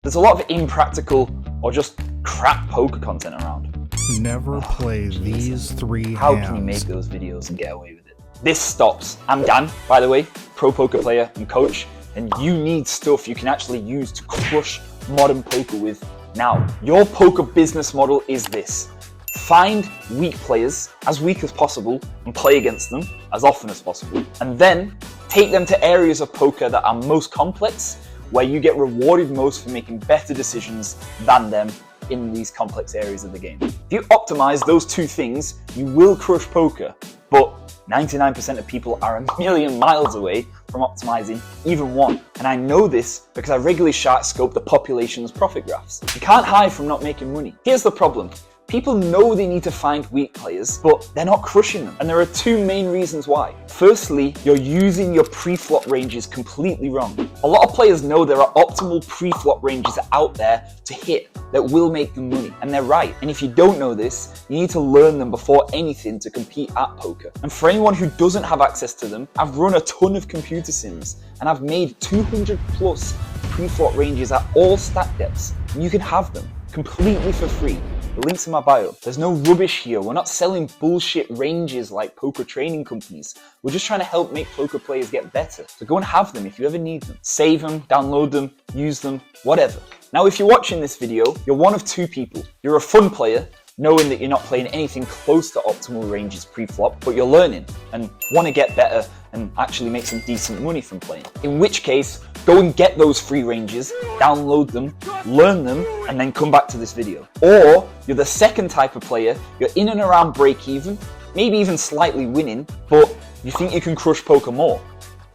There's a lot of impractical or just crap poker content around. Never play these three How hands. can you make those videos and get away with it? This stops. I'm Dan, by the way, pro poker player and coach, and you need stuff you can actually use to crush modern poker with now. Your poker business model is this. Find weak players, as weak as possible, and play against them as often as possible. And then take them to areas of poker that are most complex, where you get rewarded most for making better decisions than them in these complex areas of the game. If you optimize those two things, you will crush poker, but 99% of people are a million miles away from optimizing even one. And I know this because I regularly shark scope the population's profit graphs. You can't hide from not making money. Here's the problem. People know they need to find weak players, but they're not crushing them. And there are two main reasons why. Firstly, you're using your pre-flop ranges completely wrong. A lot of players know there are optimal pre-flop ranges out there to hit that will make them money, and they're right. And if you don't know this, you need to learn them before anything to compete at poker. And for anyone who doesn't have access to them, I've run a ton of computer sims, and I've made 200 plus pre-flop ranges at all stack depths, and you can have them completely for free. The link's in my bio. There's no rubbish here. We're not selling bullshit ranges like poker training companies. We're just trying to help make poker players get better. So go and have them if you ever need them. Save them, download them, use them, whatever. Now, if you're watching this video, you're one of two people. You're a fun player, knowing that you're not playing anything close to optimal ranges pre-flop, but you're learning and want to get better and actually make some decent money from playing. In which case, go and get those free ranges, download them, learn them, and then come back to this video. Or you're the second type of player, you're in and around break even, maybe even slightly winning, but you think you can crush poker more,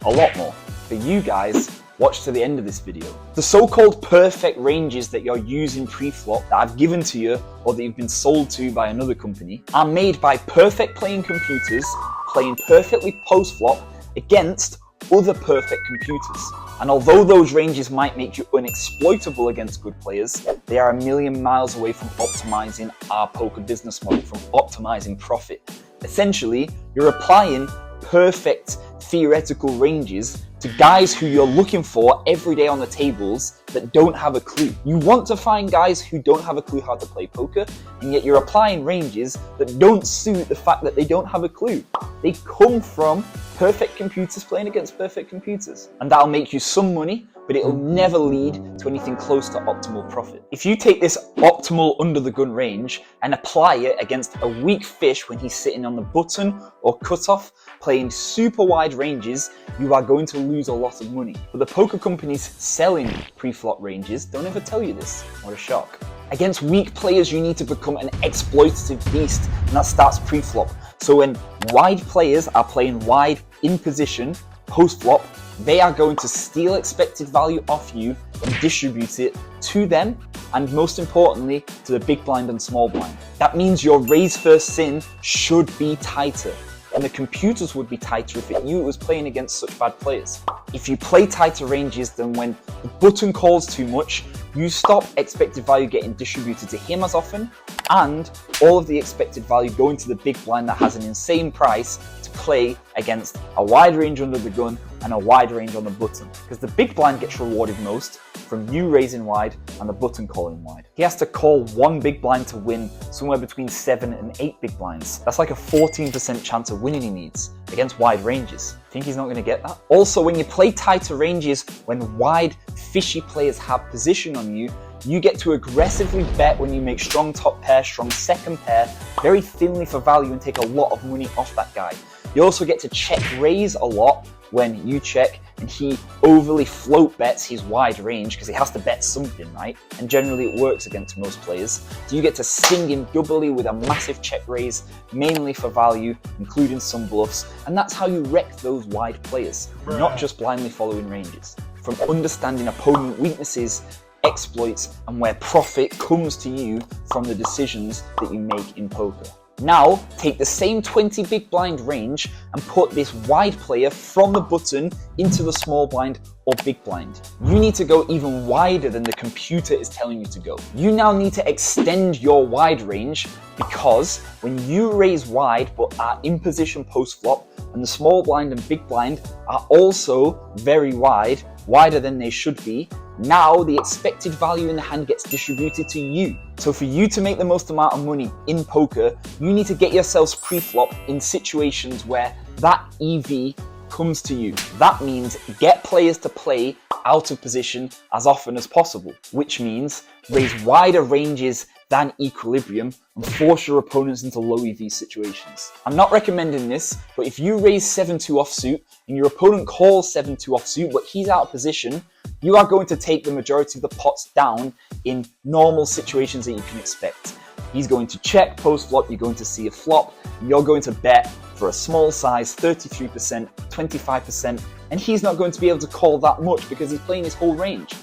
a lot more. For you guys, watch to the end of this video. The so-called perfect ranges that you're using pre-flop that I've given to you or that you've been sold to by another company are made by perfect playing computers playing perfectly post-flop against other perfect computers. And although those ranges might make you unexploitable against good players, they are a million miles away from optimizing our poker business model, from optimizing profit. Essentially, you're applying perfect theoretical ranges to guys who you're looking for every day on the tables that don't have a clue. You want to find guys who don't have a clue how to play poker, and yet you're applying ranges that don't suit the fact that they don't have a clue. They come from perfect computers playing against perfect computers. And that'll make you some money, but it'll never lead to anything close to optimal profit. If you take this optimal under the gun range and apply it against a weak fish when he's sitting on the button or cutoff, playing super wide ranges, you are going to lose a lot of money. But the poker companies selling pre-flop ranges don't ever tell you this. What a shock. Against weak players, you need to become an exploitative beast, and that starts pre-flop. So when wide players are playing wide in position, post-flop, they are going to steal expected value off you and distribute it to them, and most importantly, to the big blind and small blind. That means your raise first sin should be tighter, and the computers would be tighter if it knew it was playing against such bad players. If you play tighter ranges, then when the button calls too much, you stop expected value getting distributed to him as often, and all of the expected value going to the big blind that has an insane price to play against a wide range under the gun and a wide range on the button. Because the big blind gets rewarded most from you raising wide and the button calling wide. He has to call one big blind to win somewhere between 7 and 8 big blinds. That's like a 14% chance of winning he needs against wide ranges. Think he's not going to get that? Also, when you play tighter ranges, when wide, fishy players have position on you, you get to aggressively bet when you make strong top pair, strong second pair, very thinly for value, and take a lot of money off that guy. You also get to check raise a lot when you check and he overly float bets his wide range because he has to bet something, right? And generally it works against most players. So you get to sting him doubly with a massive check raise, mainly for value, including some bluffs. And that's how you wreck those wide players, not just blindly following ranges. From understanding opponent weaknesses, exploits, and where profit comes to you from the decisions that you make in poker. Now, take the same 20 big blind range and put this wide player from the button into the small blind or big blind. You need to go even wider than the computer is telling you to go. You now need to extend your wide range, because when you raise wide but are in position post flop and the small blind and big blind are also very wide, wider than they should be, Now the expected value in the hand gets distributed to you. So for you to make the most amount of money in poker, you need to get yourselves pre-flop in situations where that EV comes to you. That means get players to play out of position as often as possible, which means raise wider ranges than equilibrium and force your opponents into low EV situations. I'm not recommending this, but if you raise 7-2 offsuit and your opponent calls 7-2 offsuit, but he's out of position, you are going to take the majority of the pots down in normal situations that you can expect. He's going to check post-flop, you're going to see a flop, and you're going to bet for a small size, 33%, 25%, and he's not going to be able to call that much because he's playing his whole range.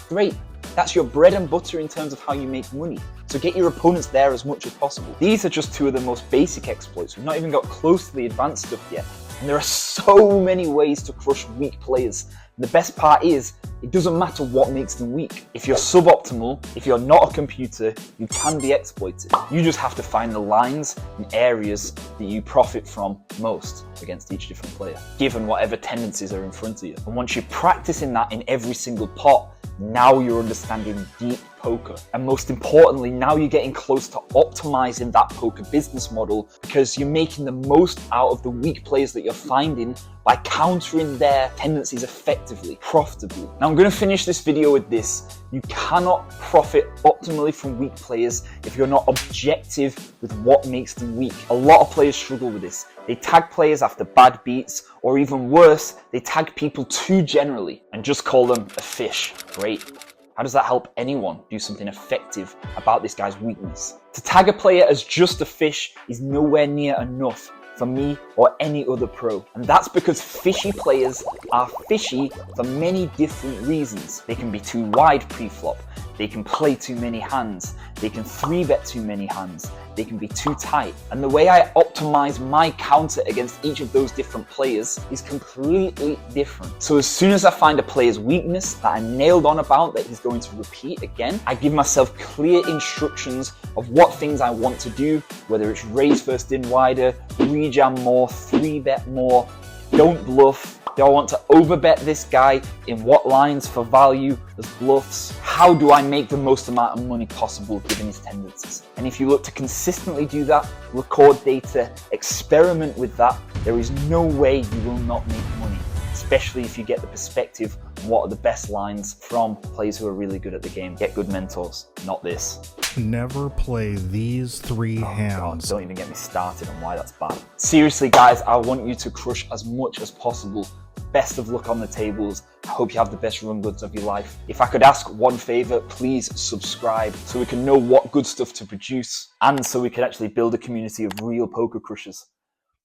Great. That's your bread and butter in terms of how you make money. So get your opponents there as much as possible. These are just two of the most basic exploits. We've not even got close to the advanced stuff yet. And there are so many ways to crush weak players. And the best part is, it doesn't matter what makes them weak. If you're suboptimal, if you're not a computer, you can be exploited. You just have to find the lines and areas that you profit from most against each different player, given whatever tendencies are in front of you. And once you're practicing that in every single pot, now you're understanding deep poker. And most importantly, now you're getting close to optimizing that poker business model because you're making the most out of the weak players that you're finding by countering their tendencies effectively, profitably. Now I'm going to finish this video with this. You cannot profit optimally from weak players if you're not objective with what makes them weak. A lot of players struggle with this. They tag players after bad beats, or even worse, they tag people too generally and just call them a fish. Great. How does that help anyone do something effective about this guy's weakness? To tag a player as just a fish is nowhere near enough for me or any other pro. And that's because fishy players are fishy for many different reasons. They can be too wide pre-flop, they can play too many hands, they can 3-bet too many hands, they can be too tight. And the way I optimize my counter against each of those different players is completely different. So as soon as I find a player's weakness that I'm nailed on about that he's going to repeat again, I give myself clear instructions of what things I want to do, whether it's raise first in wider, rejam more, 3-bet more, don't bluff. Do I want to overbet this guy? In what lines for value as bluffs? How do I make the most amount of money possible given his tendencies? And if you look to consistently do that, record data, experiment with that, there is no way you will not make money, especially if you get the perspective on what are the best lines from players who are really good at the game. Get good mentors, not this. Never play these three hands. God, don't even get me started on why that's bad. Seriously guys, I want you to crush as much as possible. Best of luck on the tables. I hope you have the best run goods of your life. If I could ask one favor, please subscribe so we can know what good stuff to produce and so we can actually build a community of real poker crushers.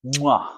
Mwah.